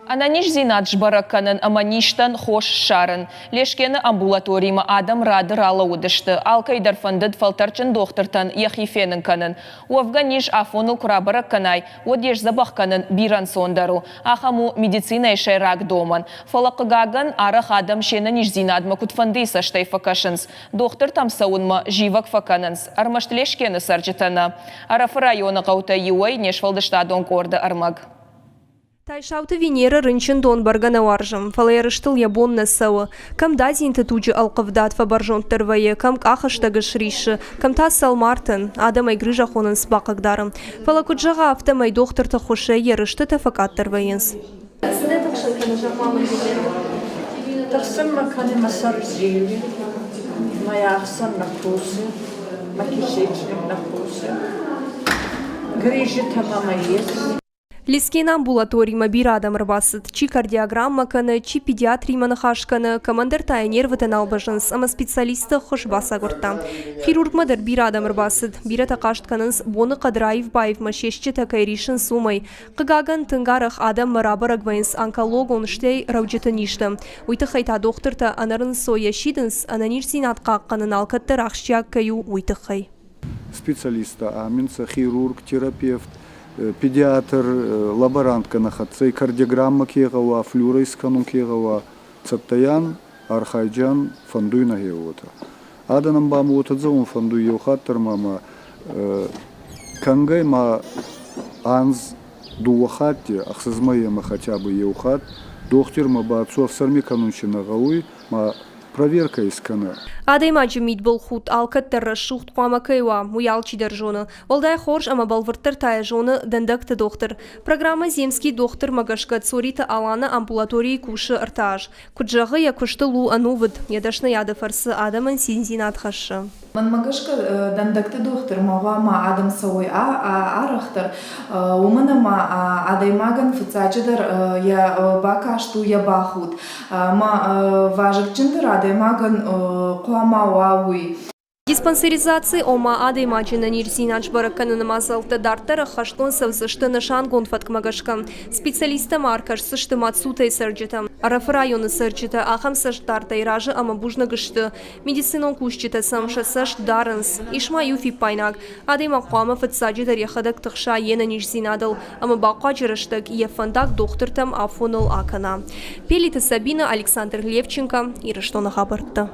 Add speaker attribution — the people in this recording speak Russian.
Speaker 1: Ананиш зинат жбаракканын амаништан хош шарын. Лешкені амбулаторийма адам рады рала удышты. Алкайдар фандыд фалтарчын доктортан яхифенін канын. Уавганиш афонул курабаракканай, одеш забахканын биран сондару. Ахаму медицина ешай рак доман. Фалақығаган арах адам шенаниш зинадма кутфанды саштай факашынс. Доктор тамсауынма живак факанынс. Армашт лешкені сарчытана. Арафы районы қаута юай нешвалдыштадон корды армаг.
Speaker 2: Тайшауты Венера рынчын Донбаргана варжым. Фалайрыштыл ябонна сауы. Кам дазинты туджи алқывдат фабаржон тырвайы, кам кахаштагы шриши, кам тас салмартын, адамай грыжа хонын спақығдарым. Фалакуджаға автомай докторты хоше ерышты тафакат тырвайынс.
Speaker 3: Тахсымма каны масарзили, моя ахсан на кусы, макишечник на кусы. Грыжи тамама есть.
Speaker 2: Лискен амбулаторийма бир адам рбасыт. Чи кардиограмма каны, чи педиатрийма нахашканы, командир тайнер ватан албажынс, ама специалисты хош баса гурта. Хирургмадыр бир адам рбасыт. Бира тақаштканынс боны қадраев байвма шешчі такайришын сумай. Қыгаган тынгарах адам марабараг вайынс онкологон штей рауджетаништы. Уйты хайта докторта анарын соя шидынс, ананир синатқа қанын алкатты рахшчак каю уйты хай.
Speaker 4: Специалиста, аминца, хирург, терапевт, педиатр, лаборантка нахатса, и кардиограмма кегава, флюрейскану кегава, цаптаян, архайджан, фандуй на геота. Аданам баму отадзавун фандуй еухаттар мама, кангай ма анз дуахатти, ахсазмая ма хотя бы еухат, доктор ма баатсу афсарми канунчи нагауй, ма проверка искана.
Speaker 2: Адаймаджи мидбол худ алкаттар шухт қуама кайва, муялчи держоны. Олдай хорж ама балвыртыр тая жоны дендакты доктор. Программа земский доктор магашка цорита алана амбулатории куши артаж. Куджағы я кушты лу анувыд, ядашна яды фарсы адаман синзинат хашы.
Speaker 5: Ман магашка дендакты доктор мавама адам сауй арахтар. Уманама адаймаган фицаджидар я бакашту я бахуд. Ма важык джиндер адаймаган
Speaker 2: Диспансеризации ома адаймаджина нирзинач баракканын мазалты дартара хаштон савзышты нышан гонфат кмагашкам. Специалиста маркаш сышты мацутай сырджита. Арафы районы сырджита ахам саштарта иражы ама бужна гышты. Медицинон кушчита самша сашт дарынс. Ишма юфи пайнак. Адайма қуама фатсаджита рехадак тықша ена нирзинадыл. Ама баққа жырыштык ефандак доктортам афоныл акана. Пелита Сабина, Александр Левченко. Ирыштона хабарты.